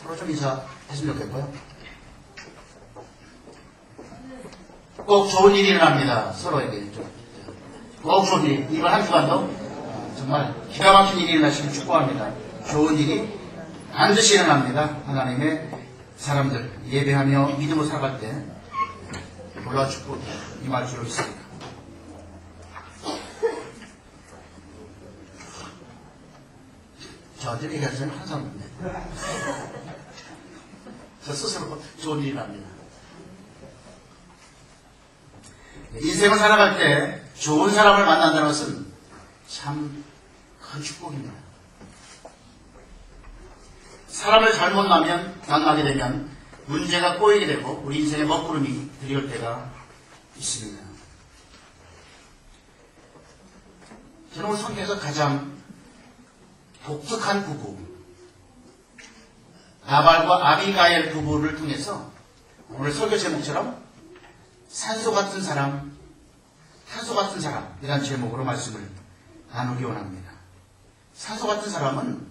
서로 좀 인사했으면 좋겠고요. 꼭 좋은 일이 일어납니다. 서로에게. 꼭 좋은 일. 이번 한 주간도 정말 기가 막힌 일이 일어나시길 축복합니다. 좋은 일이 반드시 일어납니다. 하나님의 사람들 예배하며 믿음으로 살아갈 때 놀라운 축복 임할 줄로 믿습니다. 저한테 얘기하자면 항상 없네. 저 스스로 좋은 일이 납니다. 인생을 살아갈 때 좋은 사람을 만난다는 것은 참 큰 축복입니다. 사람을 잘못 만나게 되면 문제가 꼬이게 되고 우리 인생의 먹구름이 들이올 때가 있습니다. 저는 오늘 성경에서 가장 독특한 부부, 나발과 아비가일 부부를 통해서 오늘 설교 제목처럼 산소 같은 사람, 탄소 같은 사람이라는 제목으로 말씀을 나누기 원합니다. 산소 같은 사람은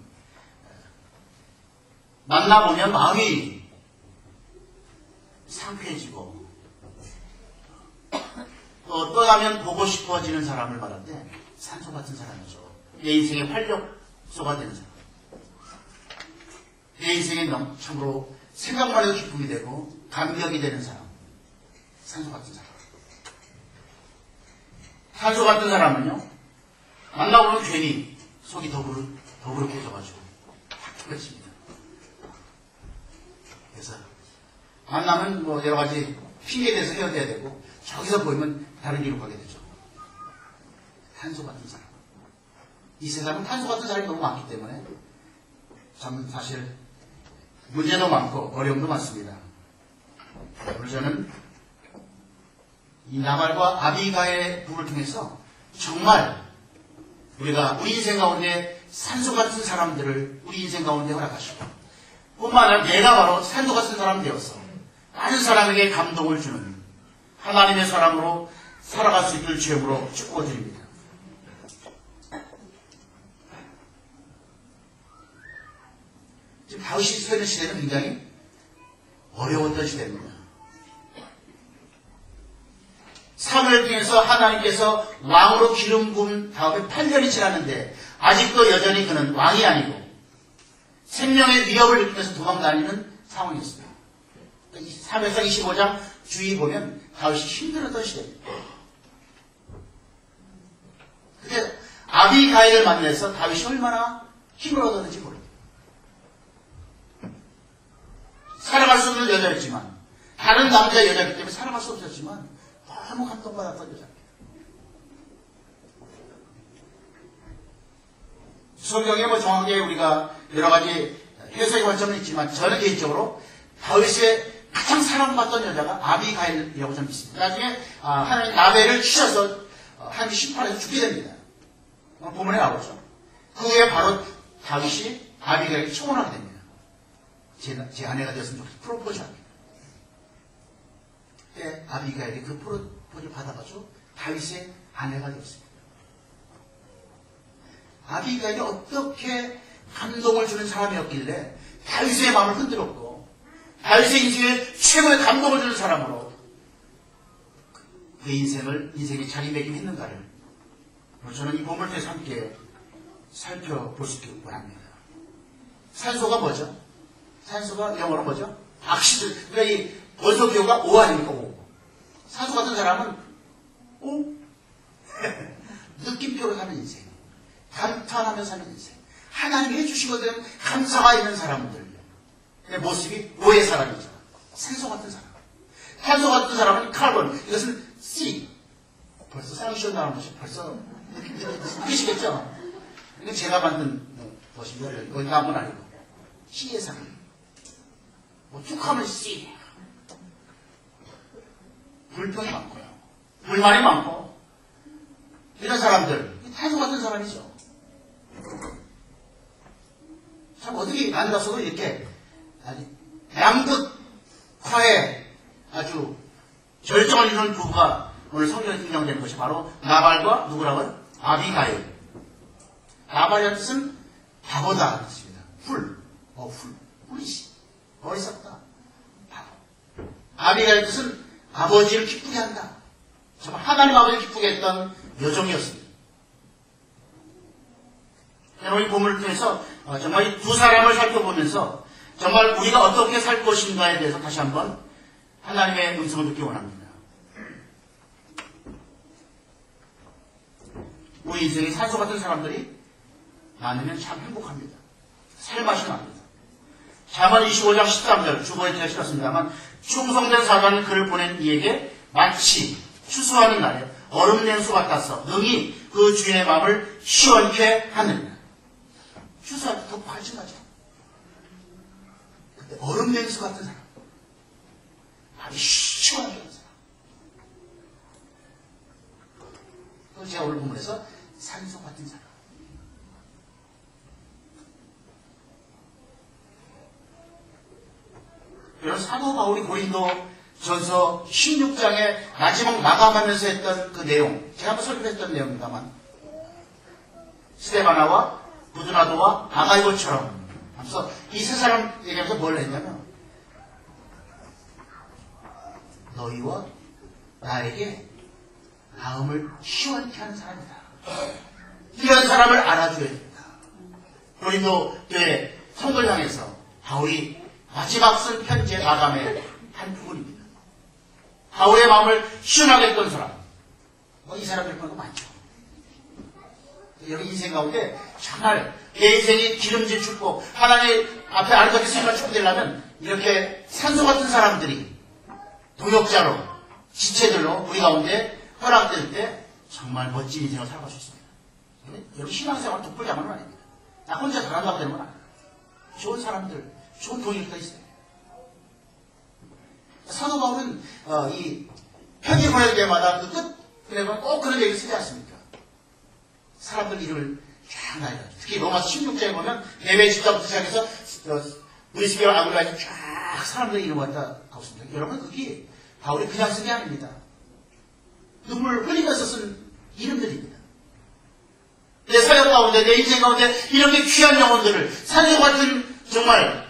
만나보면 마음이 상쾌해지고 또 떠나면 보고 싶어지는 사람을 말할 때 산소 같은 사람이죠. 내 인생의 활력소가 되는 사람. 내 인생에 참으로 생각만 해도 기쁨이 되고 감격이 되는 사람. 산소 같은 사람. 탄소 같은 사람은요, 만나보면 괜히 속이 더부룩해져가지고 그렇습니다. 그래서 만나면 뭐 여러 가지 핑계에 대해서 헤어져야 되고 저기서 보이면 다른 길로 가게 되죠. 탄소 같은 사람. 이 세상은 탄소 같은 사람이 너무 많기 때문에 참 사실 문제도 많고 어려움도 많습니다. 오늘 저는 이 나발과 아비가의 부부를 통해서 정말 우리가 우리 인생 가운데 산소 같은 사람들을 우리 인생 가운데 허락하시고 뿐만 아니라 내가 바로 산소 같은 사람 되어서 많은 사람에게 감동을 주는 하나님의 사람으로 살아갈 수 있길 주님으로 축복드립니다. 지금 다윗이 서 있는 시대는 굉장히 어려웠던 시대입니다. 사무엘을 통해서 하나님께서 왕으로 기름 부은 다음에 8년이 지났는데 아직도 여전히 그는 왕이 아니고 생명의 위협을 느끼면서 도망다니는 상황이었습니다. 사무엘상 25장 주의 보면 다윗이 힘들었던 시대입니다. 근데 아비가일을 만나서 다윗이 얼마나 힘을 얻었는지 모릅니다. 살아갈 수 없는 여자였지만 다른 남자 여자이기 때문에 살아갈 수 없었지만 너무 감동받았던 여자입니다. 성경에 뭐 정확하게 우리가 여러 가지 해석의 관점은 있지만 저는 개인적으로 다윗의 가장 사랑받던 여자가 아비가일이라고 저는 믿습니다. 나중에 하나님 나벨을 치셔서 하나님 심판해서 죽게 됩니다. 본문에 나오죠. 그 후에 바로 다윗이 아비가일을 청혼하게 됩니다. 제 아내가 되었으면 좋겠다. 프로포즈 합니다. 그때 아비가일이 그 프로포즈를 받아가지고 다윗의 아내가 되었습니다. 아비가일이 어떻게 감동을 주는 사람이었길래 다윗의 마음을 흔들었고 다윗의 인생에 최고의 감동을 주는 사람으로 그 인생의 자리매김했는가를 저는 이 본문을 통해서 함께 살펴볼 수 있기를 원합니다. 산소가 뭐죠? 산소가 영어로 뭐죠? 악시드. 그러니까 이 원소 기호가 O 아닙니까? O. 산소 같은 사람은 O. 느낌표로 사는 인생. 감탄하며 사는 인생. 하나님이 해주시거든 감사가 있는 사람들. 모습이 O의 사람이죠. 산소 같은 사람. 탄소 같은 사람은 카본. 이것은 C. 벌써 쌍시온 나오는 것이 벌써 느끼시겠죠? 이거 제가 만든 것입니다. 여기 나온 건 아니고. C의 사람. 뭐 쭉 하면 C. 불평이 많고요. 불만이 많고. 이런 사람들. 탄소 같은 사람이죠. 참 어떻게 앉아서도 이렇게 양극화에 아주 절정을 이루는 부부가 오늘 성경에 등장되는 것이 바로 나발과 누구라고요? 아비가일. 나발이라는 뜻은 바보다 뜻입니다. 훌이시. 어리석다. 바보. 아비가의 뜻은 아버지를 기쁘게 한다. 정말 하나님 아버지를 기쁘게 했던 여종이었습니다. 여러분 이 본문을 통해서 정말 이 두 사람을 살펴보면서 정말 우리가 어떻게 살 것인가에 대해서 다시 한번 하나님의 음성을 듣기 원합니다. 우리 인생의 산소 같은 사람들이 많으면 참 행복합니다. 살맛이 납니다. 잠언 25장 13절 주보에 제가 실었습니다만 충성된 사관은 그를 보낸 이에게 마치 추수하는 날에 얼음 냉수 같아서 능히 그 주인의 마음을 시원케 하느니라. 추수할 때 더 발전하죠. 근데 얼음 냉수 같은 사람, 마음이 시원하게 하는 사람. 그걸 제가 오늘 본문에서 산소 같은 사람. 여러분 사도 바울이 고린도 전서 16장에 마지막 마감하면서 했던 그 내용, 제가 한번 설교했던 내용입니다만 스데바나와 부드나도와 아가이고처럼 하면서 이 세 사람 얘기하면서 뭘 했냐면 너희와 나에게 마음을 시원케 하는 사람이다. 이런 사람을 알아줘야 된다. 고린도 교회 성도를 향해서 바울이 마지막 쓴 편지의 마감의 한 부분입니다. 바울의 마음을 시원하게 했던 사람. 이 사람들 말고 많죠. 여러분 인생 가운데 정말 내 인생이 기름진 축복, 하나님 앞에 아름답게 쓰임을 축복되려면 이렇게 산소 같은 사람들이 동역자로, 지체들로 우리 가운데 허락될 때 정말 멋진 인생을 살아갈 수 있습니다. 여러분 신앙생활 독불장은 아닙니다. 나 혼자 잘한다고 되는 건 아닙니다. 좋은 사람들, 좋은 동역자가 있어요. 사도 바울은 이 편지 보낼 때마다 그 끝에 꼭 그런 얘기를 쓰지 않습니까? 사람들 이름을 쫙 나열해요. 특히 로마서 16장에 보면 예배 집사부터 시작해서 브리스게와 아굴라까지 쫙 사람들 이름을 갖다 하고 있습니다. 여러분 그게 바울이 그냥 쓴 게 아닙니다. 눈물을 흘리면서 쓴 이름들입니다. 내 사역 가운데, 내 인생 가운데 이렇게 귀한 영혼들을 산소 같은 정말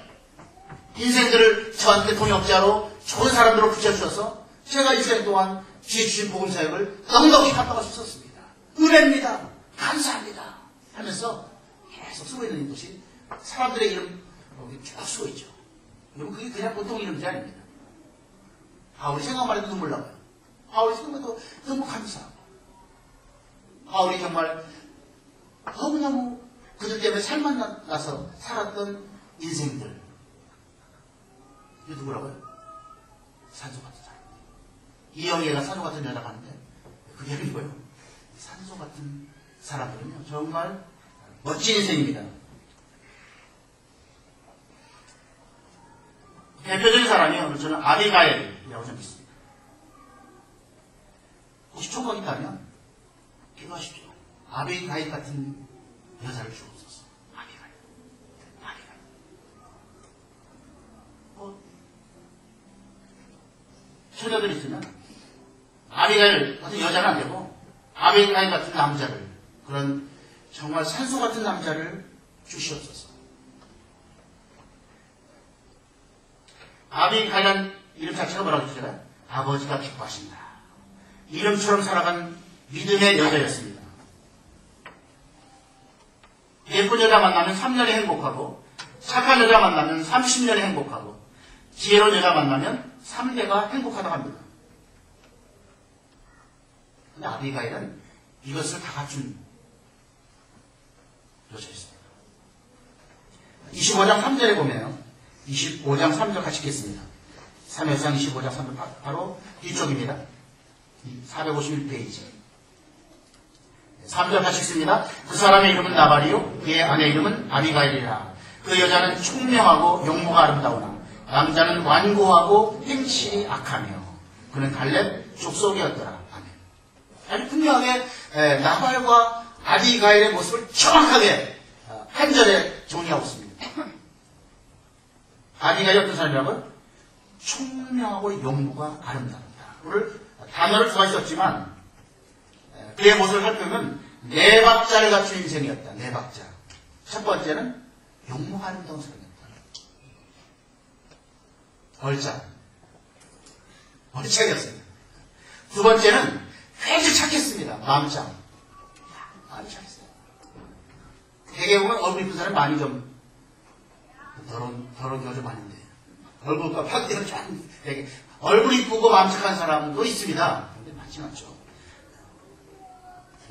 인생들을 저한테 동역자로 좋은 사람들로 붙여주셔서 제가 인생 동안 주의 주신 복음 사역을 넉넉히 감당할 수 있었습니다. 은혜입니다. 감사합니다. 하면서 계속 쓰고 있는 것이 사람들의 이름 쭉 쓰고 있죠. 여러분 그게 그냥 보통 이름이 아닙니다. 바울이 생각만 해도 눈물 나와요. 바울이 생각해도 행복합니다. 바울이 정말 너무너무 그들 때문에 살만 나서 살았던 인생들. 이게 누구라고요? 산소 같은 사람. 이영애가 산소 같은 여자가 하는데 그게 아니고요. 산소 같은 사람들은요 정말 멋진 인생입니다. 대표적인 사람이요. 저는 아비가일이라고 좀 믿습니다. 혹시 총각 있다면 기도하십시오. 아비가일 같은 여자를 주옵소서. 아비가일. 처녀들 있으면 아비가일 같은 여자는 안 되고 아비가일 같은 남자를, 그런 정말 산소 같은 남자를 주시옵소서. 아비가일이라는 이름 자체가 뭐라고 했잖아요? 아버지가 기뻐하신다. 이름처럼 살아간 믿음의 여자였습니다. 예쁜 여자 만나면 3년이 행복하고, 착한 여자 만나면 30년이 행복하고, 지혜로운 여자 만나면 3대가 행복하다고 합니다. 근데 아비가일은 이것을 다 갖춘 여자였습니다. 25장 3절에 보면 25장 3절 같이 읽겠습니다. 3회상 25장 3절 바로 뒤쪽입니다. 451페이지 3절 같이 읽습니다. 그 사람의 이름은 나발이요 그의 아내 이름은 아비가일이라. 그 여자는 총명하고 용모가 아름다우나 남자는 완고하고 행실이 악하며 그는 갈렙 족속이었더라. 아멘. 아주 분명하게 나발과 아비가일의 모습을 정확하게 한 절에 정리하고 있습니다. 아비가일이 어떤 사람이라고요? 총명하고 용모가 아름답다. 오늘 단어를 두 가지 썼지만 그의 모습을 살펴보면 네 박자를 갖춘 인생이었다. 네 박자. 첫 번째는 용모가 아름다운 사람이었다. 얼짱이었습니다. 두 번째는 굉장히 착했습니다. 마음짱. 많이 착했어요. 대개 보면 얼굴 이쁜 사람 많이 좀 더러운 게 좀 많은데 얼굴과 파기는 좀 되게 얼굴 이쁘고 마음 착한 사람도 있습니다. 근데 많지 않죠.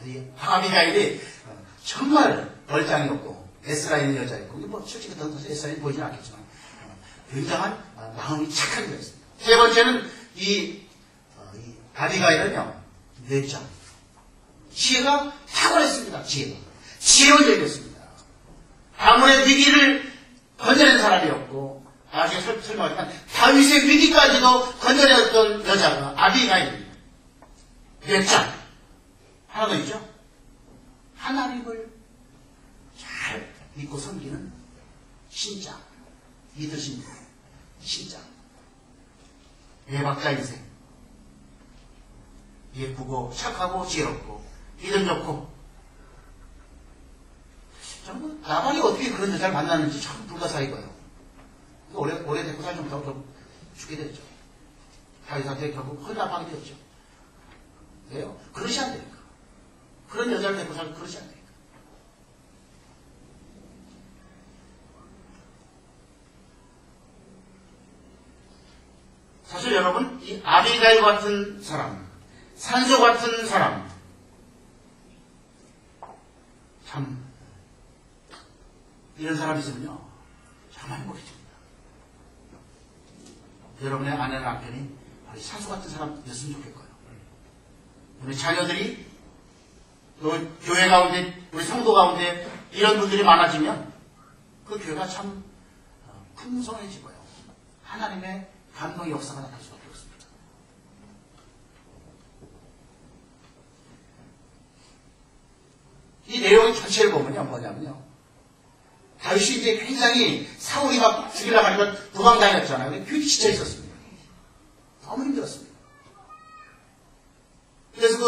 이 아비가일이 정말 얼짱이었고 애쓰라 있는 여자였고 뭐 솔직히 더 애쓰라 보이지는 않겠지만 굉장한 마음이 착한 여자였습니다. 세 번째는 이 아비가일은요 뇌짱. 지혜가 탁월했습니다. 지혜로운 여인이었습니다. 가문의 위기를 건져낸 사람이었고 나중에 설명하지만 다윗의 위기까지도 건져냈던 여자가 아비가일입니다. 뇌짱. 하나 더 있죠. 하나님을 잘 믿고 섬기는 신장. 믿으신 신장. 외박자 인생. 예쁘고 착하고 지혜롭고 믿음 좋고. 저는 나발이 어떻게 그런 여자를 만났는지 참 불가사의고요. 오래됐고 살 좀 못하고 죽게 됐죠. 다윗한테 결국 헐납하게 되었죠. 왜요? 그러시 안 되니까. 그런 여자를 데리고 살고 그러시 안 되니까. 사실 여러분, 이 아비가일 같은 사람, 산소 같은 사람, 참, 이런 사람이 있으면요, 정말 행복해집니다. 여러분의 아내 남편이 산소 같은 사람이었으면 좋겠고요. 우리 자녀들이 또 교회 가운데, 우리 성도 가운데 이런 분들이 많아지면 그 교회가 참 풍성해지고요. 하나님의 감동의 역사가 나타날 수밖에 없습니다. 이 내용 전체를 보면요, 뭐냐면요. 다윗이 이제 굉장히 사울이 막 죽이려고 하니까 도망다녔잖아요. 굉장히 지쳐 있었습니다. 너무 힘들었습니다. 그래서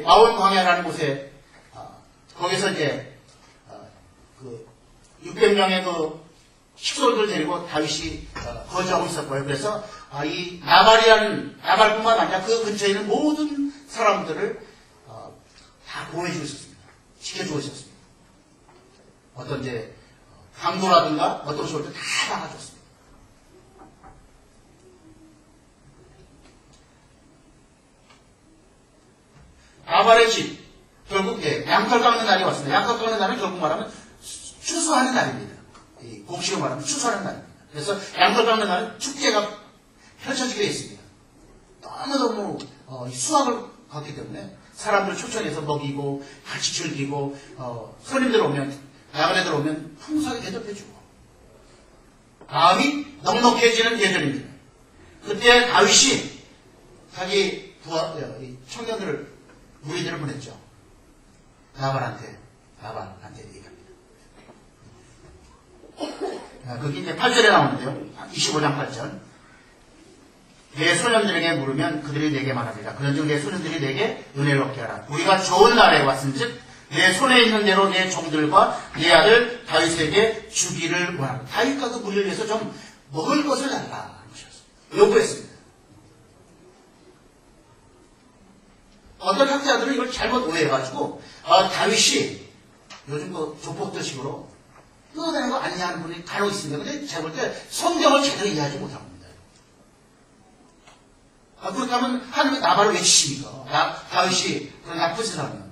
마온 광야라는 곳에, 거기서 이제, 600명의 식솔들 데리고 다윗이 거주하고 있었고요. 그래서 이 나발뿐만 아니라 그 근처에 있는 모든 사람들을 다 보호해주고 있었습니다. 지켜주고 있었습니다. 어떤 이제 강도라든가 어떤 것이 올 때 다 막아줬습니다. 나발의 집 결국 양털 깎는 날이 왔습니다. 양털 깎는 날은 결국 말하면 추수하는 날입니다. 곡식을 말하면 추수하는 날입니다. 그래서 양털 깎는 날은 축제가 펼쳐지게 되어 있습니다. 너무너무 수확을 갖기 때문에 사람들을 초청해서 먹이고 같이 즐기고 손님들 오면 나그네들 오면 풍성하게 대접해주고 마음이 넉넉해지는 계절입니다. 그때 다윗이 자기 청년들을 무리들을 보냈죠. 나발한테 얘기합니다. 거기 이제 8절에 나오는데요. 25장 8절. 내 소년들에게 물으면 그들이 내게 말하리라. 그런즉 내 소년들이 내게 은혜를 얻게 하라. 우리가 좋은 날에 왔은즉 내 손에 있는 대로 내 종들과 내 아들 다윗에게 주기를 원합니다. 다윗과 그 무리를 위해서 좀 먹을 것을 달라 하는 것이었습니다. 요구했습니다. 어떤 학자들은 이걸 잘못 오해해가지고 다윗이 요즘 그 조폭들식으로 떠다니는 거 아니냐 하는 분이 간혹 있습니다. 근데 제가 볼 때 성경을 제대로 이해하지 못한 겁니다. 그렇다면 하나님이 나발을 왜 치십니까? 다윗이 그런 나쁜 사람이면.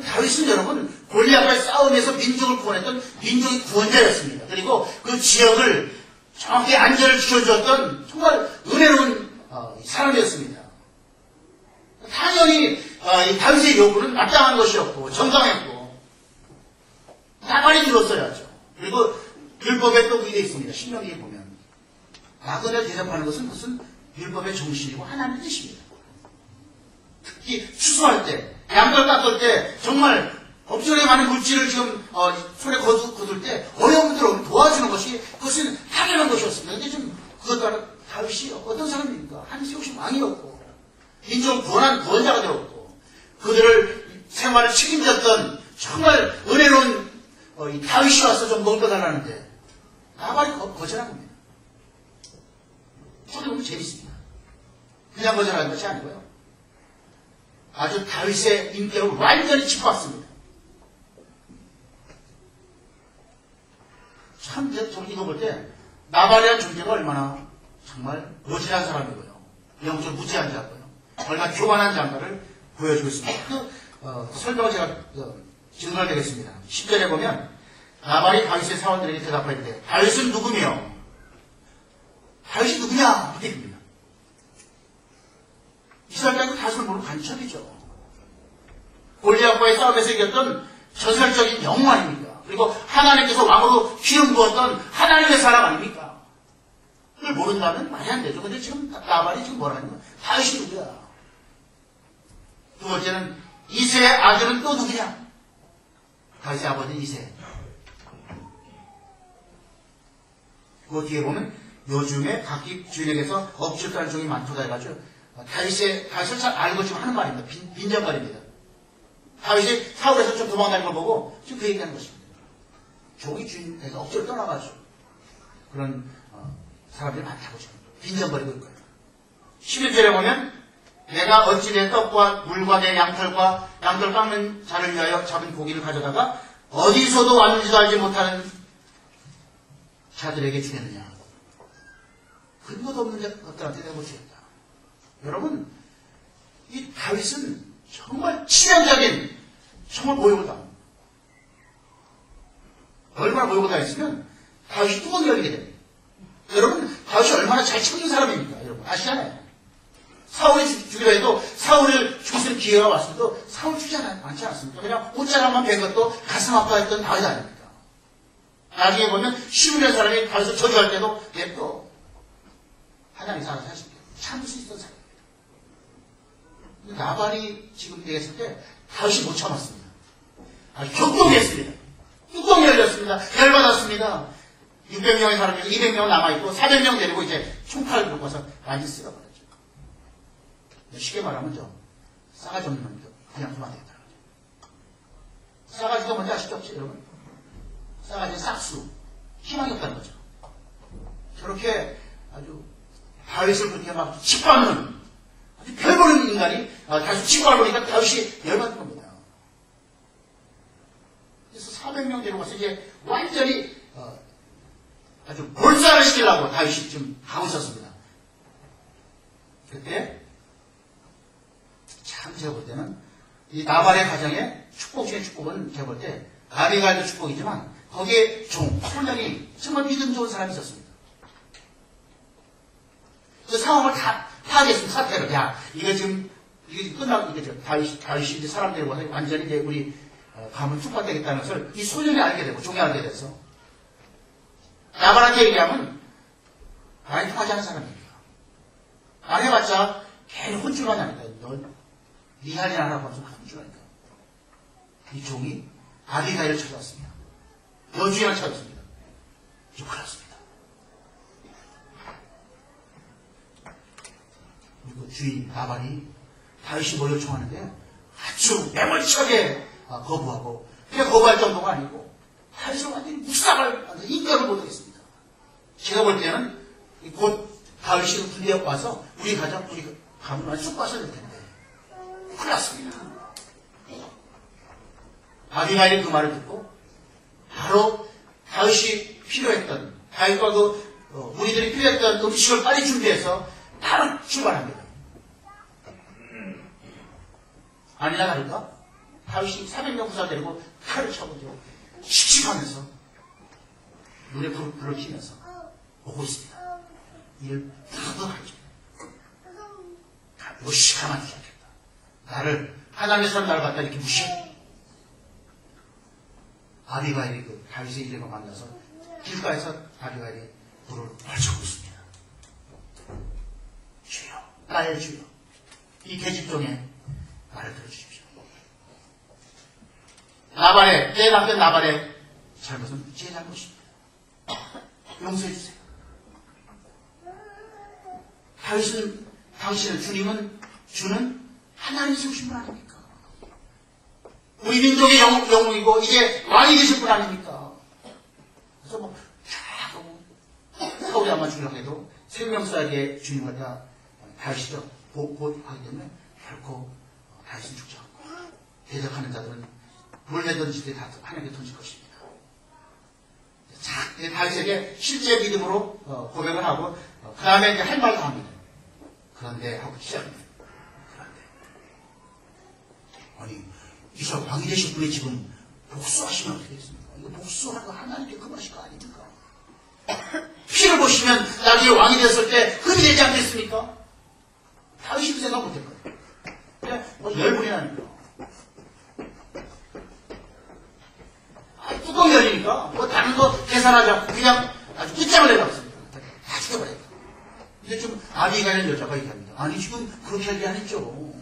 다윗은 여러분 골리앗과의 싸움에서 민족을 구원했던 민족의 구원자였습니다. 그리고 그 지역을 정확히 안전을 지켜주었던 정말 은혜로운 사람이었습니다. 당연히 다윗의 요구는 마땅한 것이었고 정당했고 나발이 이뤘어야죠. 그리고 율법에 또 그게 있습니다. 신명기에 보면 나그네를 대접하는 것은 무슨 율법의 정신이고 하나님의 뜻입니다. 특히 추수할 때, 양털 깎을 때 정말 엄청나게 많은 물질을 지금 손에 거둘 때 어려운 분들을 도와주는 것이 그것은 당연한 것이었습니다. 근데 좀 그것 따라 다윗이 어떤 사람입니까? 하나님 세우신 왕이었고 민족을 구원한 구원자가 되었고 그들을 생활을 책임졌던 정말 은혜로운 이 다윗이 와서 좀 먹을 거 달라는데 나발이 거절한 겁니다. 보면 재밌습니다. 그냥 거절하는 것이 아니고요. 아주 다윗의 인격을 완전히 짚어왔습니다. 참, 저는 이거 볼 때, 나발이라는 존재가 얼마나 정말 무지한 사람이고요. 영적 무지한 자고요. 얼마나 교만한 자인가를 보여주고 있습니다. 설명을 제가 증언을 드리겠습니다. 10절에 보면, 나발이 다윗의 사원들에게 대답하는데, 다윗은 누구며? 다윗이 누구냐? 이렇게 됩니다. 이스라엘 땅은 다윗을 모르는 간첩이죠. 골리앗과의 싸움에서 이겼던 전설적인 영웅 아닙니까? 그리고 하나님께서 왕으로 기름 부었던 하나님의 사람 아닙니까? 그걸 모른다면 말이 안 되죠. 근데 지금 나발이 지금 뭐라는 거야? 다윗이 누구야? 두 번째는 이새의 아들은 또 누구냐? 다윗의 아버지 이새. 그 뒤에 보면 요즘에 각기 주인에게서 엎질다는 종이 많도다 해가지고 다윗을 잘 알고 지금 하는 말입니다. 빈정말입니다. 다윗이 사울에서 좀 도망가는 걸 보고 지금 그 얘기하는 것입니다. 종이 주인에서 억지로 떠나가지고 그런 사람들이 많다고 지금 빈정거리고 있고요. 11절에 보면 내가 어찌 내 떡과 물과 내 양털과 양털 깎는 자를 위하여 잡은 고기를 가져다가 어디서도 왔는지도 알지 못하는 자들에게 주겠느냐. 근거도 없는 것들한테 내가 못 주겠다. 여러분, 이 다윗은 정말 치명적인 정말 모욕을 당합니다. 얼마나 모욕을 당했으면 다윗이 뚜껑이 열리게 됩니다. 여러분, 다윗이 얼마나 잘 챙긴 사람입니까? 여러분 아시잖아요. 사울이 죽이려 해도 사울을 죽일 기회가 왔어도 사울 죽지 않지 않습니까? 그냥 옷자락만 뺀 것도 가슴 아파했던 다윗 아닙니까? 나중에 보면 11년 사람이 다윗을 저주할 때도 냅둬. 하나님이 살아서 하십니다. 참을 수 있던 사람입니다. 나발이 지금 얘기했을 때 다윗이 못 참았습니다. 아주 격동했습니다. 뚜껑이 열렸습니다. 열받았습니다. 600명의 사람이 200명 남아있고 400명 데리고 이제 총칼을 들고 와서 완전히 쓸어버렸죠. 쉽게 말하면 싸가지 없는 놈이죠. 그냥 두면 안 되겠다. 싸가지가 뭔지 아시죠? 여러분? 싸가지는 싹수. 희망이 없다는 거죠. 저렇게 아주 다윗을 그렇게 막 짓밟는 아주 별보는 인간이 다윗을 짓밟으니까 다윗이 열받은 겁니다. 그래서 400명 데리고 와서 이제 완전히 아주 몰살을 시키려고 다윗이 좀 하고 있었습니다. 그때 참 제가 볼 때는 이 나발의 가정의 축복 중의 축복은 제가 볼 때 아비가일도 축복이지만 거기에 소년이 정말 믿음 좋은 사람이 있었습니다. 그 상황을 다 파악했습니다. 사태를. 야, 이게 지금 이게 끝나고 이게 다윗이 이제 사람 데리고 와서 완전히 이제 우리 가문 축복되겠다는 것을 이 소년이 알게 되고 종이 알게 돼서 나발한테 얘기하면 많이 통하지 않은 사람입니다. 안 해봤자 괜히 혼쭐만 나니까 넌 미안이나 하라고 하면서 혼쭐하니까 이 종이 아비가일을 찾아왔습니다. 여주인을 찾았습니다. 욕을 했습니다. 그리고 주인 나발이 다윗이 뭘 요청하는데 아주 매몰차게 거부하고 그냥 거부할 정도가 아니고 다윗을 완전히 묵상을 인격을 못하겠습니다. 제가 볼 때는 곧 다윗이 군대에 와서 우리 가문 완전 쑥 빠져야 될 텐데 큰일 났습니다. 아비가일이 그 말을 듣고 바로 다윗이 필요했던 다윗과 우리들이 필요했던 음식을 빨리 준비해서 바로 출발합니다. 아니나 다를까? 다윗이 400명 부사 데리고 칼을 쳐보죠. 씩씩하면서 눈에 불을 피면서 오고 있습니다. 이를 다도 하죠. 무식하면 시작했다. 나를 하나님의 사람 나를 갖다 이렇게 무시해. 아비가일이 다윗의 이름을 만나서 길가에서 아비가일이 불을 펼쳐고 있습니다. 주여, 나의 주여, 이 계집종의 말을 들어주십시오. 내 남편 나발의 잘못은 제 잘못입니다. 용서해주세요. 주님은 주는 하나님 세우신 분 아닙니까? 우리 민족의 영웅이고 이제 왕이 되실 분 아닙니까? 그래서 사울이 아마 중요하게도 생명사의 주님을 다 다윗이죠. 하기 때문에 결코 다윗은 죽지 않고 대적하는 자들은 돌에 던질 때 다 하나님께 던질 것입니다. 자, 다윗에게 실제 믿음으로 고백을 하고 그 다음에 이제 할 말도 합니다. 그런데 하고 시작합니다. 그런데 아니 이사 왕이 되신 분이 지금 복수하시면 어떻게 되겠습니까? 이거 복수하는 거 하나님께 금하실 거 아닙니까? 피를 보시면 나중에 왕이 되었을 때 흠이 되지 않겠습니까? 다윗이 그 생각 못할 거예요. 그냥 뭐 열불이 나니까. 뚜껑이 열리니까 뭐 다른 거 계산하지 않고 그냥 아주 끝장을 내봤습니다. 다 죽여버렸다. 근데 좀 아비가일 여자가 얘기합니다. 아니 지금 그렇게 얘기 안 했죠.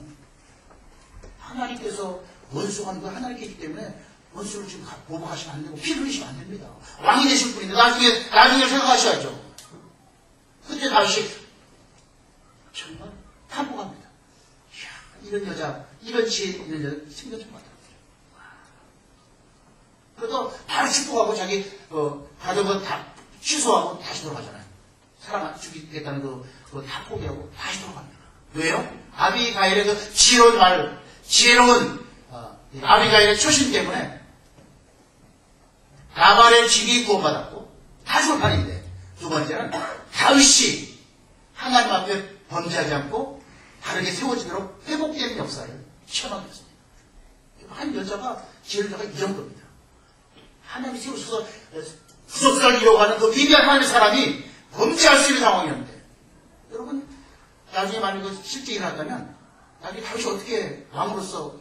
하나님께서 원수하는 건 하나님께 있기 때문에 원수를 지금 보복하시면 안 되고 피를 흘리시면 안 됩니다. 왕이 되실 분인데 나중에 생각하셔야죠. 그때 다윗이 정말 탐복합니다. 이야, 이런 여자, 이런 지혜 있는 여자 생겼던 것 같아요. 그래도 바로 축복하고 자기 가족은 다 취소하고 다시 돌아가잖아요. 사람 죽이겠다는 그거 다 포기하고 다시 돌아갑니다. 왜요? 아비가일의 그 지혜로운 아비가일의 초심 때문에 나발의 집이 구원받았고 다 죽을 판인데, 두 번째는 다윗이 하나님 앞에 범죄하지 않고 다르게 세워지도록 회복되는 역사를 체험하게 됐습니다. 한 여자가 지혜자가 이 정도입니다. 하나님이 세우셔서 구속사를 이어가는 그 위대한 하나님의 사람이 범죄할 수 있는 상황이었는데, 여러분 나중에 만약 실제 일어났다면 나중에 다윗이 어떻게 왕으로서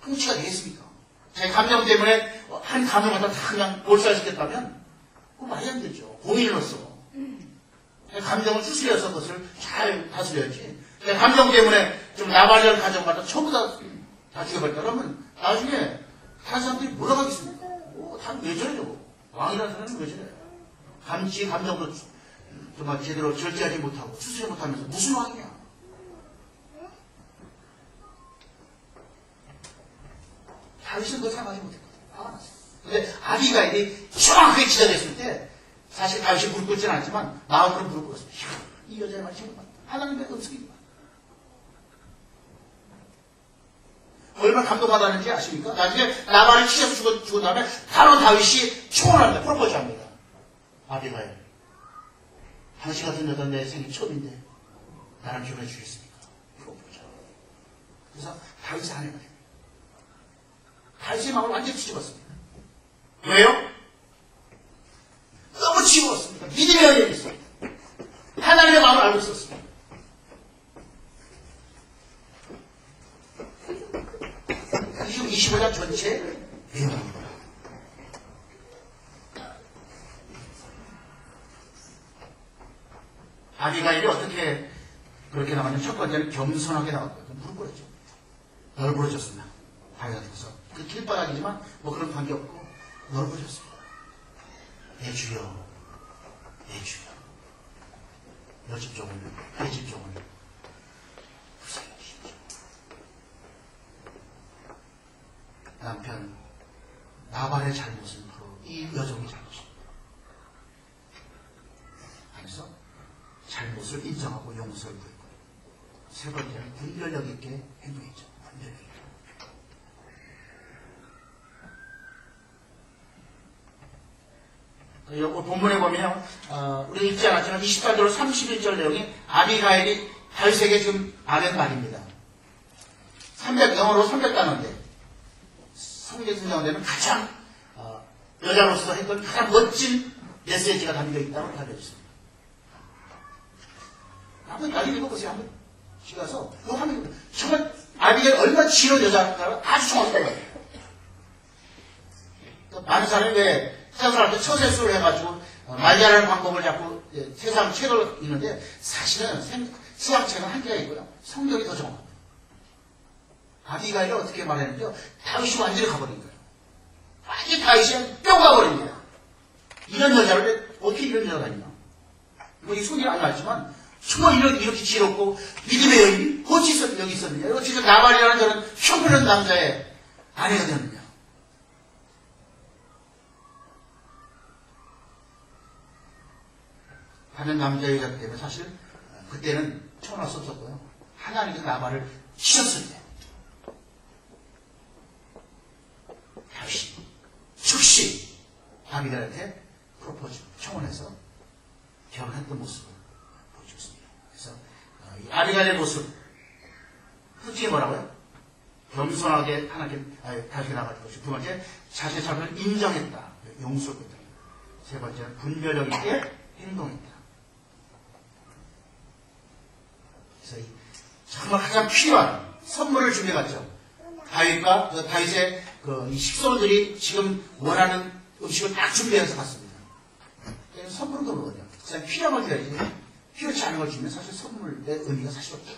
통치가 되겠습니까? 자기 감정 때문에 한 감정을 다 그냥 몰살시켰다면 그거 말이 안 되죠. 공인으로서 감정을 추스려서 그것을 잘 다스려야지. 감정 때문에 좀 나발이라는 가정마다 전부 다 죽여버렸다 그러면 나중에 다른 사람들이 뭐라고 하겠습니까? 다 왜 저래요? 왕이라는 사람은 왜 저래요? 지 감정도 정말 제대로 절제하지 못하고 추스려 못하면서 무슨 왕이냐? 다윗은 그거 생각하지 못했거든요. 화가 났어요. 근데 아비가일이 정확하게 지적했을 때 사실 다윗이 무릎 꿇지는 않지만 마음으로 무릎 꿇었어요. 이 여자의 말이 정말 하나님의 음성입니다. 얼마나 감동받았는지 아십니까? 나중에 나발을 치셔서 죽은 다음에 바로 다윗이 초원합니다. 프로포즈합니다. 아비가일, 당신 같은 여자 내 생애 처음인데 나랑 결혼해 주겠습니까? 프로포즈. 그래서 다윗의 아내가 됩니다. 다윗의 마음을 완전히 뒤집었습니다. 왜요? 너무 지웠습니다. 믿음의 연연이 있습니다. 하나님의 마음을 알고 있었습니다. 지금 25장 전체 내용입니다. 아비가일이 어떻게 그렇게 나가냐면 첫 번째는 겸손하게 나왔거든요. 무릎 꿇었죠. 널브러졌습니다. 다윗한테서. 그 길바닥이지만 뭐 그런 관계없고 널브러졌습니다. 내 주여, 내 주여, 너 집종을, 내 집종을 구속해 주십시오. 남편 나발의 잘못은 바로 이 여종의 잘못입니다. 그래서 잘못을 인정하고 용서를 구했고, 세 번째는 분별력 있게 행동했죠. 분별력 있게. 본문에 보면 우리 읽지 않았지만 28절로 31절 내용이 아비가일이 다윗에게 좀 아는 말입니다. 300, 영어로 300단어인데 성경에는 가장 여자로서 했던 가장 멋진 메시지가 담겨 있다고 알려졌습니다. 한번 나중에 읽어보세요. 한번 가서 그거 하면 정말 아비가일 얼마나 지혜로운 여자인가 아주 정확한 거예요. 많은 사람이 왜 세상할 때 처세술을 해가지고 말잘하는 방법을 자꾸 세상 책을 읽는데 사실은 수학책은 한계가 있고요. 성경이 더 정확합니다. 아비가일이 어떻게 말했는지요? 다윗이 완전히 가버린 거예요. 완전히 다윗이 뿅 가버립니다. 이런 여자를 어떻게 이런 여자가 있나? 뭐 이 손이 안 맞지만 정말 이렇게 지혜롭고 믿음의 여인이 어찌서 여기 있었느냐? 어찌서 나발이라는 저런 형편없는 남자의 아내가 되었느냐? 하는 남자 여자들 때문에 사실 그때는 청할 수 없었고요. 하나님께서 나발을 치셨을 때 다시 즉시 아비갈한테 프로포즈 청혼해서 결혼했던 모습을 보여줬습니다. 그래서 이 아비갈의 모습 솔직히 뭐라고요? 겸손하게 하나님께 다시 나갈 것이고, 두 번째 자신의 잘못을 인정했다, 용서했다. 세 번째는 분별력 있게 행동했다. 그래서 정말 가장 필요한 선물을 준비해갔죠. 다윗의 이 식솔들이 지금 원하는 음식을 딱 준비해서 갔습니다. 선물은 그거거든요. 그냥 필요한 걸 줘야지. 필요치 않은 걸 주면 사실 선물의 의미가 사실 없죠.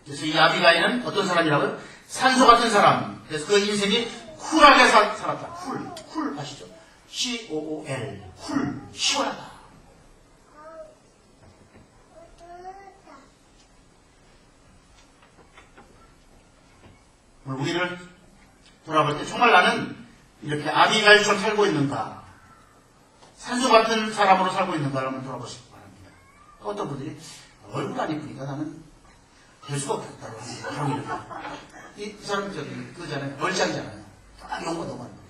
그래서 이 아비가일은 어떤 사람이라고요? 산소 같은 사람. 그래서 그 인생이 쿨하게 살았다. 쿨 아시죠? COOL. 쿨. 시원하다. 우리를 돌아볼 때 정말 나는 이렇게 아비가일처럼 살고 있는가, 산소 같은 사람으로 살고 있는가를 한번 돌아보시기 바랍니다. 어떤 분들이 얼굴 안 이쁘니까 나는 될 수가 없겠다고 합니다. 이 사람 그잖아요. 얼짱이잖아요. 딱 용어가 너무 많은 거예요.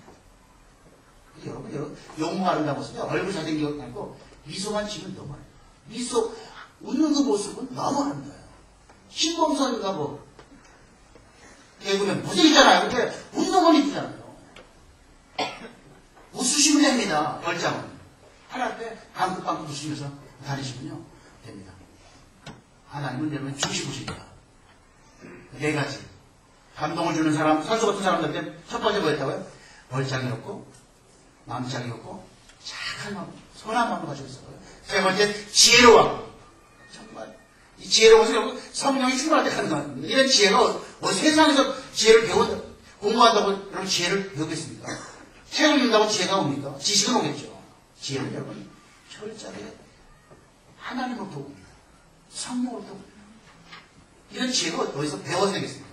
여러분, 용어가 아름다운 것은요, 얼굴 잘생긴 것 말고 미소만 지면 너무 많아요. 미소, 웃는 그 모습은 너무 아름다워요. 신봉선인가 뭐 개그맨 무색이잖아요. 근데 웃는 건 이쁘잖아요. 웃으시면 됩니다. 얼짱은. 하나 때 방긋방긋 웃으면서 다니시면요 됩니다. 하나님은 여러분 주시고십니다. 네 가지. 감동을 주는 사람, 산소 같은 사람들한테 첫 번째 뭐였다고요? 얼짱이었고, 마음짱이었고, 착한 마음, 선한 마음을 가지고 있었고요. 세 번째, 지혜로워. 정말, 이 지혜로운 것은 성령이 충만할 때 가능합니다. 이런 지혜가 세상에서 지혜를 공부한다고 여러분 지혜를 배우겠습니까? 책을 읽는다고 지혜가 옵니까? 지식은 오겠죠. 지혜는 여러분, 철저하게 하나님을 보고, 성령을 보고, 이런 지혜가 어디서 배워야 되겠습니까?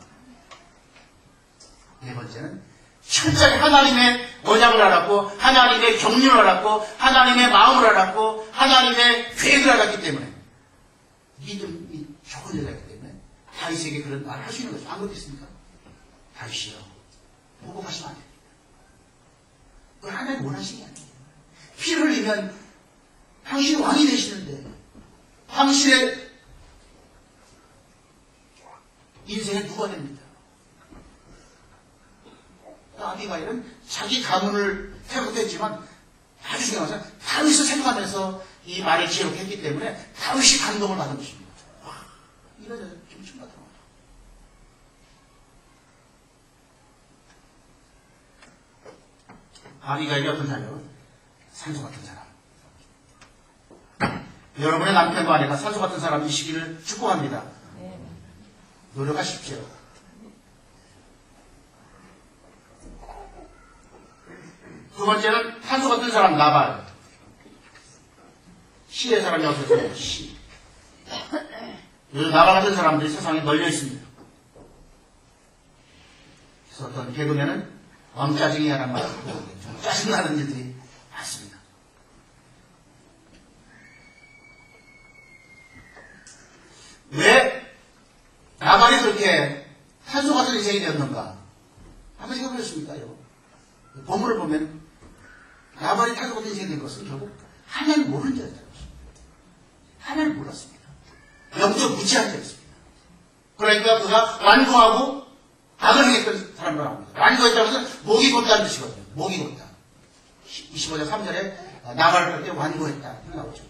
네 번째는 철저히 하나님의 언약을 알았고, 하나님의 경륜을 알았고, 하나님의 마음을 알았고, 하나님의 계획을 알았기 때문에 믿음이 좋은 여자이기 때문에 다윗에게 그런 말을 할 수 있는 거죠. 안 그렇겠습니까? 다윗이요, 보복하시면 안 됩니다. 그걸 하나님 원하시는 게 아니에요. 피를 흘리면 당신이 왕이 되시는데 당신의 인생에 누가 됩니다. 아비가일은 자기 가문을 생각했지만 아주 중요한 것은 다윗을 생각하면서 이 말을 지혜롭게 했기 때문에 다윗이 감동을 받은 것입니다. 와, 이런 여자 좀 충분하더라고요. 아비가일이 어떤 사람이요? 산소 같은 사람. 여러분의 남편과 아내가 산소 같은 사람이시기를 축복합니다. 노력하십시오. 두 번째는 산소 같은 사람, 나발. 시의 사람이 없어서 시. 요즘 나발 같은 사람들이 세상에 널려 있습니다. 그래서 어떤 개그맨은 왕짜증이야라는 말을 좀 짜증나는 일들이 많습니다. 왜 나발이 그렇게 산소 같은 인생이 되었는가? 한번 생각해 보셨습니까, 여러분? 본문을 보면 나발이 산소 같은 인생이 된 것은 결국 하나님 모르는 자였다는 것입니다. 하나님 몰랐습니다. 영적 무지한 자였습니다. 그러니까 그가 완고하고 악을 행했던 사람으로 합니다. 완고했다는 것은 목이 곧다는 뜻이거든요. 목이 곧다. 25장 3절에 나발을 할 때 완고했다. 이렇게 나오죠.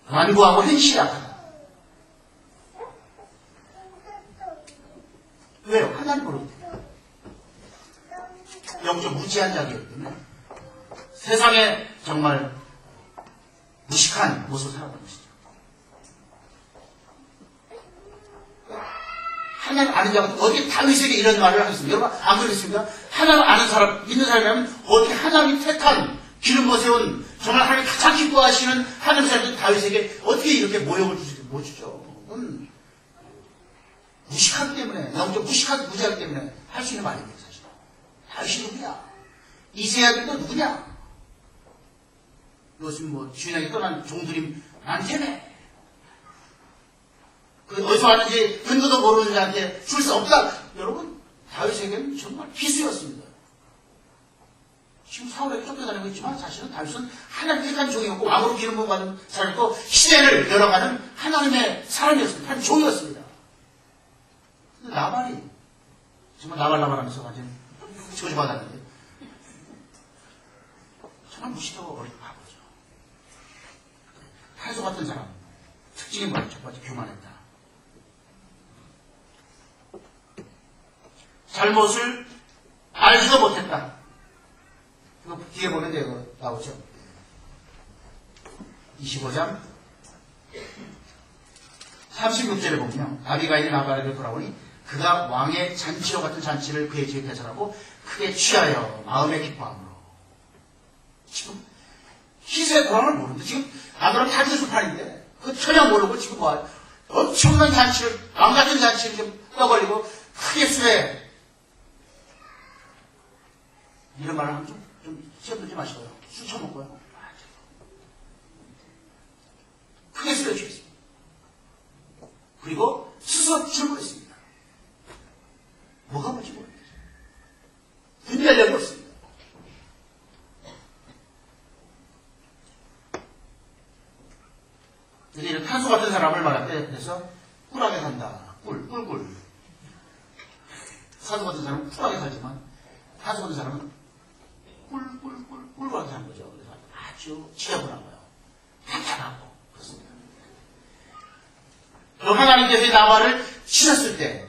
완고하고 행실이 악하다. 왜요? 하나님 모르기 때문에. 영적 무지한 자이기 때문에 세상에 정말 무식한 모습을 살아가는 것이죠. 하나님 아는 자가 어떻게 다윗에게 이런 말을 하겠습니까? 여러분 안 그러겠습니까? 하나님 아는 사람, 믿는 사람이라면 어떻게 하나님이 택한 기름 부어세운 정말 하나님 가장 기뻐하시는 하나님 사람이 다윗에게 어떻게 이렇게 모욕을 못 주죠? 무식하기 때문에, 영적 무지하기 때문에 할 수 있는 말입니다, 사실. 당신 누구냐? 이세야들도 누구냐? 요즘 뭐 주인에게 떠난 종들이 많겠네. 그 어디서 왔는지 근거도 모르는 자한테 줄 수 없다. 여러분, 다윗에게는 정말 필수였습니다. 지금 사울에게 쫓겨다니고 있지만 사실은 다윗은 하나님 택한 종이었고 왕으로 기름 부음 받은 사람이고 시대를 열어가는 하나님의 사람이었습니다. 한 종이었습니다. 근데 나발이 정말 나발하면서 완전 저주받았는데 정말 무식하고 어린 바보죠. 탄소 같은 사람 특징이 뭐죠? 첫 번째 교만했다. 잘못을 알지도 못했다. 이거 뒤에 보면 이거 나오죠. 25장 36절에 보면 아비가일이 나발에게 돌아오니 그가 왕의 잔치와 같은 잔치를 그의 집에 배설하고 크게 취하여 마음에 기뻐함으로. 지금 희세 고랑을 모르는데 지금 아브라함 탄소수판인데 그 전혀 모르고 지금 뭐 엄청난 잔치를 망가진 잔치를 좀 떠벌리고 크게 수해. 이런 말을 하면 좀 시험 들지 마시고요. 술 처먹고요. 크게 수해 주겠습니다. 그리고 스스로 출근했습니다. 뭐가 뭔지 모르겠어요. 분별력이 없습니다. 이런 탄소 같은 사람을 말할 때 그래서 꿀하게 산다. 꿀. 산소 같은 사람은 꿀하게 살지만 탄소 같은 사람은 꿀하게 사는 거죠. 그래서 아주 지저분하고요. 탄탄하고 그렇습니다. 하나님께서 나발을 치셨을 때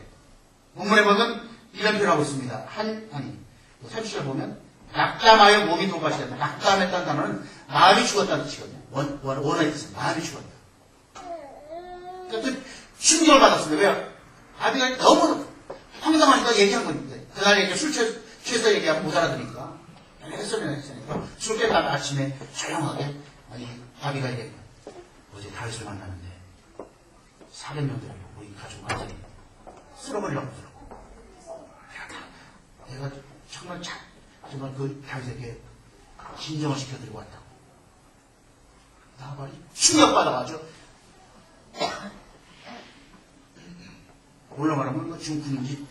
본문에 보면 이런 표현을 하고 있습니다. 아니 30절 보면 낙담하여 몸이 돌같이 됐다. 낙담했다는 단어는 마음이 죽었다는 뜻이거든요. 원어의 뜻은 마음이 죽었다. 그러니까 충격을 받았습니다. 왜요? 아비가 너무 황당하니까 얘기한 겁니다. 그날 이제 술 취해서 얘기하면 못 알아들으니까 했으니까 술 깨다가 아침에 조용하게 아비가 얘기해. 어제 다윗을 만나는데 400명 들어요. 우리 가족 완전히 쓸어버리려고 그러고 내가 정말 그 다윗에게 진정을 시켜드리고 왔다고. 나발이 충격받아가지고 물론 말하면 중풍인지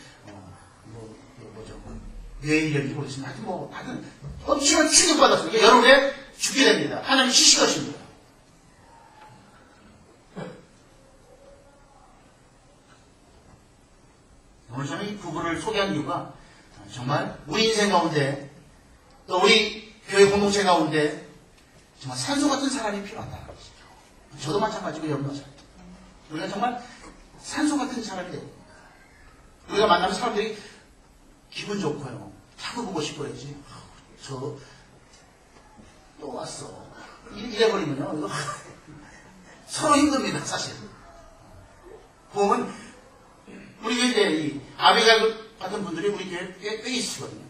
뇌일련인지 모르겠습니다. 하여튼 엄청난 충격받았어요. 여러분에 죽게 됩니다. 하나님 시시하십니다. 오늘 저는 이 부부를 소개한 이유가 정말 우리 인생 가운데 또 우리 교회 공동체 가운데 정말 산소 같은 사람이 필요하다는 것이죠. 저도 마찬가지고 여러분도 마찬가지고 우리가 정말 산소 같은 사람이 되고 우리가 만나는 사람들이 기분 좋고요. 자꾸 보고 싶어야지. 저 또 왔어. 이래버리면요. 이거 서로 힘듭니다. 사실. 보면 우리 이제 이 아비가일 같은 분들이 우리 교회에 꽤 있으시거든요.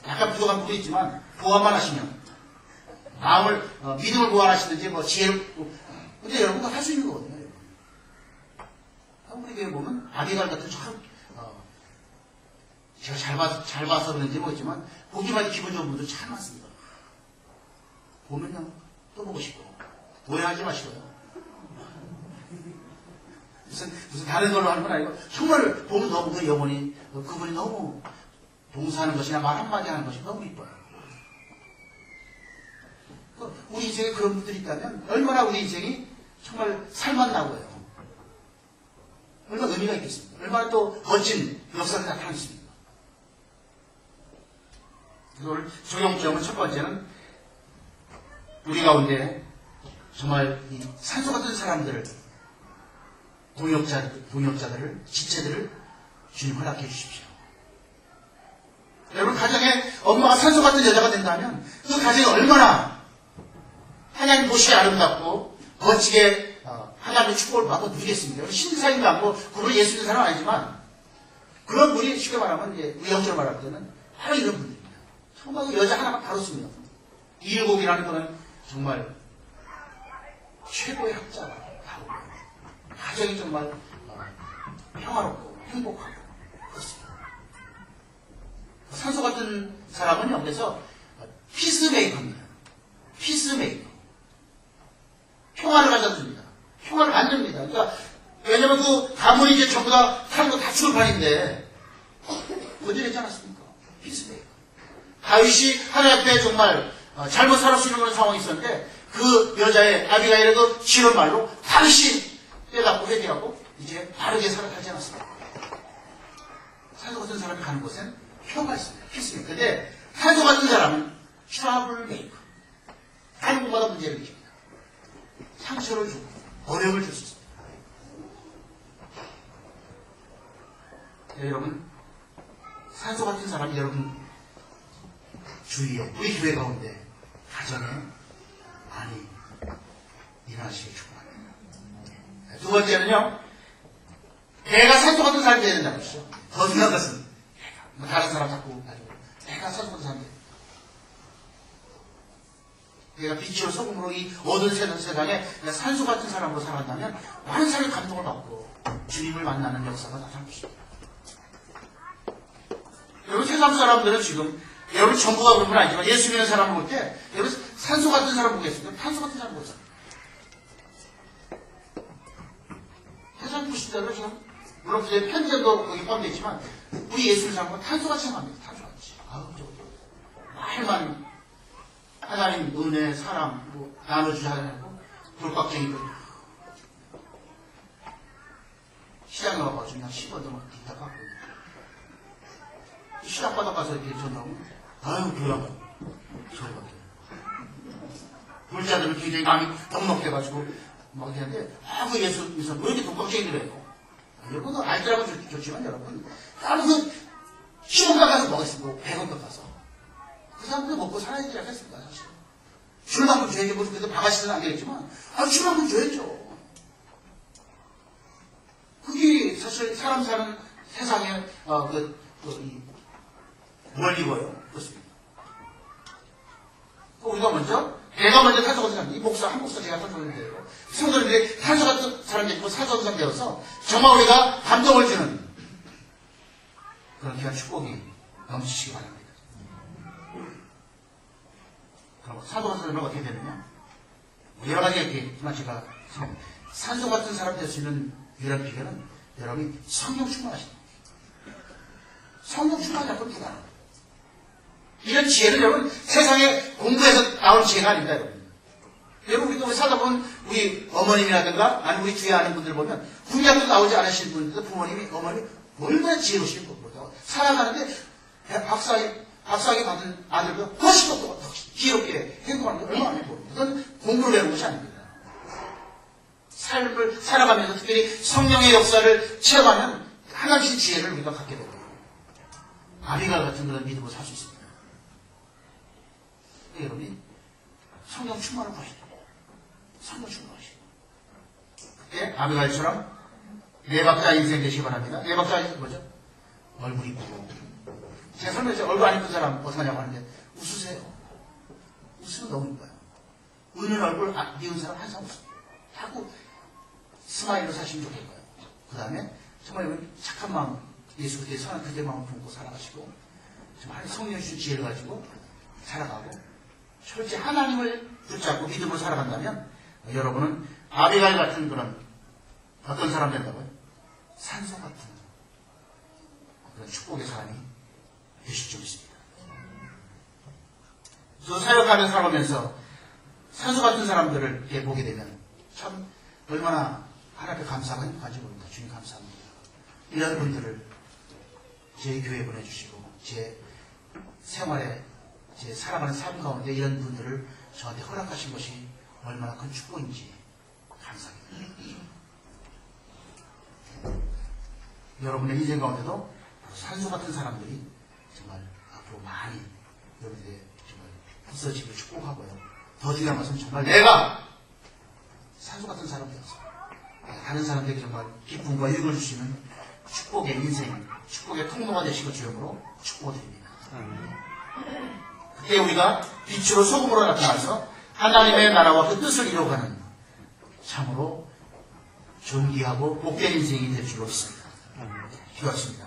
약간 부족한 부분이 있지만 보완만 하시면 마음을 믿음을 보완하시든지 지혜를 근데 여러분도 할 수 있는 거거든요. 우리 교회 보면 아비가일 같은 참 제가 잘 봐서 그런지 모르겠지만 보기만 기분 좋은 분들 참 많습니다. 보면요 또 보고 싶고 오해하지 마시고요. 무슨 다른 걸로 하는 건 아니고 정말 보면 너무 그 영혼이 그분이 너무 봉사하는 것이나 말 한마디 하는 것이 너무 이뻐요. 우리 인생에 그런 분들이 있다면 얼마나 우리 인생이 정말 살맛나고요. 얼마나 의미가 있겠습니까? 얼마나 또 멋진 역사가 나타나겠습니까? 이걸 적용점은 첫 번째는 우리 가운데 정말 이 산소 같은 사람들을 동역자들을 지체들을 주님 허락해 주십시오. 여러분 가정에 엄마가 산소 같은 여자가 된다면 그 가정이 얼마나 하나님 보시기에 아름답고 멋지게 하나님의 축복을 받고 누리겠습니다. 신사임도 않고 그분이 예수 믿는 사람은 아니지만 그런 분이 쉽게 말하면 이제 우리 형처럼 말할 때는 바로 이런 분들입니다. 정말 그 여자 하나가 바로 씁니다. 일곱이라는 거는 정말 최고의 학자가 바로 가정이 정말 평화롭고 행복하고 그렇습니다. 산소 같은 사람은요, 그래서 피스메이커입니다. 피스메이커. 평화를 가져줍니다. 평화를 만듭니다. 그러니까 왜냐면 그 가문이 이제 전부 다 살고 다 죽을 판인데 어디 되지 않았습니까? 피스메이커. 다윗이 하나님 앞에 정말 잘못 살을 수 있는 그런 상황이 있었는데 그 여자의 아비가일의 그 지른 말로 다윗이 깨닫고 회개하고 이제 바르게 살아가지 않았습니까? 산소 같은 사람이 가는 곳엔 평화가 있습니다. 피스메이커. 근데 산소 같은 사람은 트러블 메이커. 가는 곳마다 문제를 일으킵니다. 상처를 주고 어려움을 줄 수 있습니다. 네, 여러분, 산소 같은 사람이 여러분 주위에 우리 교회 가운데 가정에 많이 일어나시길 축복합니다. 네, 두 번째는요, 내가 산소 같은 사람이 되야 된다는 것이죠. 더 중요한 것은 뭐 다른 사람 자꾸 가지고 내가 산소 같은 사람이 된다. 내가 빛으로 소금으로 이 어두운 세상에 내가 산소 같은 사람으로 살아간다면 많은 사람이 감동을 받고 주님을 만나는 역사가 나타날 것입니다. 여러분 세상 사람들은 지금 여러분 전부가 그런 건 아니지만 예수 믿는 사람을 볼 때 여러분 산소 같은 사람 보겠습니까? 탄소 같은 사람 보겠습니다. 세상 보시다가 지금 물론 그제 편견도 거기 포함되어 있지만 우리 예수 믿는 사람은 탄소같이 생각합니다. 탄소같이. 아우 저거 말만 하나님 은혜, 사랑, 뭐, 나눠주자 하고, 돌박쟁이들. 시장에 와가지고 그냥 10원도 막 기타 갖고. 시장 바닥 가서 이렇게 전하고, 아유, 교양은. 저희밖에. 물자들은 굉장히 마음이 넉넉해가지고, 막 이러는데, 그 예수, 왜 이렇게 돌박쟁이들이에요? 여러분도 알더라고 좋지만, 여러분. 나는 그, 10원 깎아서 먹었습니다. 100원 깎아서. 그 사람들 먹고 살아야 되지 않겠습니까, 사실. 줄 만큼 줘야지, 뭐, 그래도 바가시는 안 되겠지만, 줄 만큼 줘야죠. 그게 사실 사람 사는 세상에, 뭘 입어요? 그렇습니다. 우리가 내가 먼저 탄소 같은 사람, 이 목사, 한 목사 제가 탄소인데요. 성도님들이 탄소 같은 사람이 있고 산소 같은 사람이 되어서 정말 우리가 감동을 주는 그런 귀한 축복이 넘치시기 바랍니다. 산소 같은 사람은 어떻게 되느냐? 여러 가지가 있겠지만 제가 산소 같은 사람이 될 수 있는 유일한 비결은 여러분이 성령 충만하십니다. 성령 충만하지 않고 불가능합니다. 이런 지혜는 여러분 세상에 공부해서 나온 지혜가 아닙니다. 여러분 우리가 살다 보면 우리 어머님이라든가 아니면 우리 주위에 아는 분들 보면 군대학교 나오지 않으신 분들 부모님이 어머니 얼마나 지혜로우신 겁니다. 살아가는데 박사학위 받은 아들보다 훨씬 더 지혜롭게 행동하는 게 얼마나 행복합니다. 그건 공부를 배우는 것이 아닙니다. 삶을 살아가면서 특별히 성령의 역사를 체험하면 하나씩 지혜를 우리가 갖게 되고 아비갈 같은 그런 믿음으로 살 수 있습니다. 여러분이 성령 충만을 구하시죠. 성령 충만을 하시죠. 그때 아비갈처럼 네 박자 인생 되시기 바랍니다. 네 박자 인생 뭐죠? 얼굴 이쁘고 제 설명에서 얼굴 안 이쁜 사람 어떡하냐고 하는데 웃으세요. 웃으면 너무 이뻐요. 웃는 얼굴 미운 사람 항상 웃어요. 자꾸 스마일로 사시면 좋겠고요. 그 다음에 정말 착한 마음, 예수 그때 선한 그대 마음을 품고 살아가시고 정말 성령 주신 지혜를 가지고 살아가고 철저히 하나님을 붙잡고 믿음으로 살아간다면 여러분은 아비가일 같은 그런 어떤 사람 된다고요? 산소 같은 그런 축복의 사람이 되실 줄 믿습니다. 저 사역하며 살아가면서 산소 같은 사람들을 이렇게 보게 되면 참 얼마나 하나님께 감사가 행복한지 모릅니다. 주님 감사합니다. 이런 분들을 제 교회에 보내주시고 제 생활에 제 살아가는 삶 가운데 이런 분들을 저한테 허락하신 것이 얼마나 큰 축복인지 감사합니다. 여러분의 인생 가운데도 산소 같은 사람들이 정말 앞으로 많이 여러분들의 정말 부서지고 축복하고요. 더 중요한 것은 정말 내가 산소 같은 사람 되어서 다른 사람들에게 정말 기쁨과 유익을 주시는 축복의 인생, 축복의 통로가 되시고 주님으로 축복드립니다. 그때 우리가 빛으로 소금으로 나타나서 하나님의 나라와 그 뜻을 이루어가는 참으로 존귀하고 복된 인생이 될 줄로 믿습니다. 기도하십니다.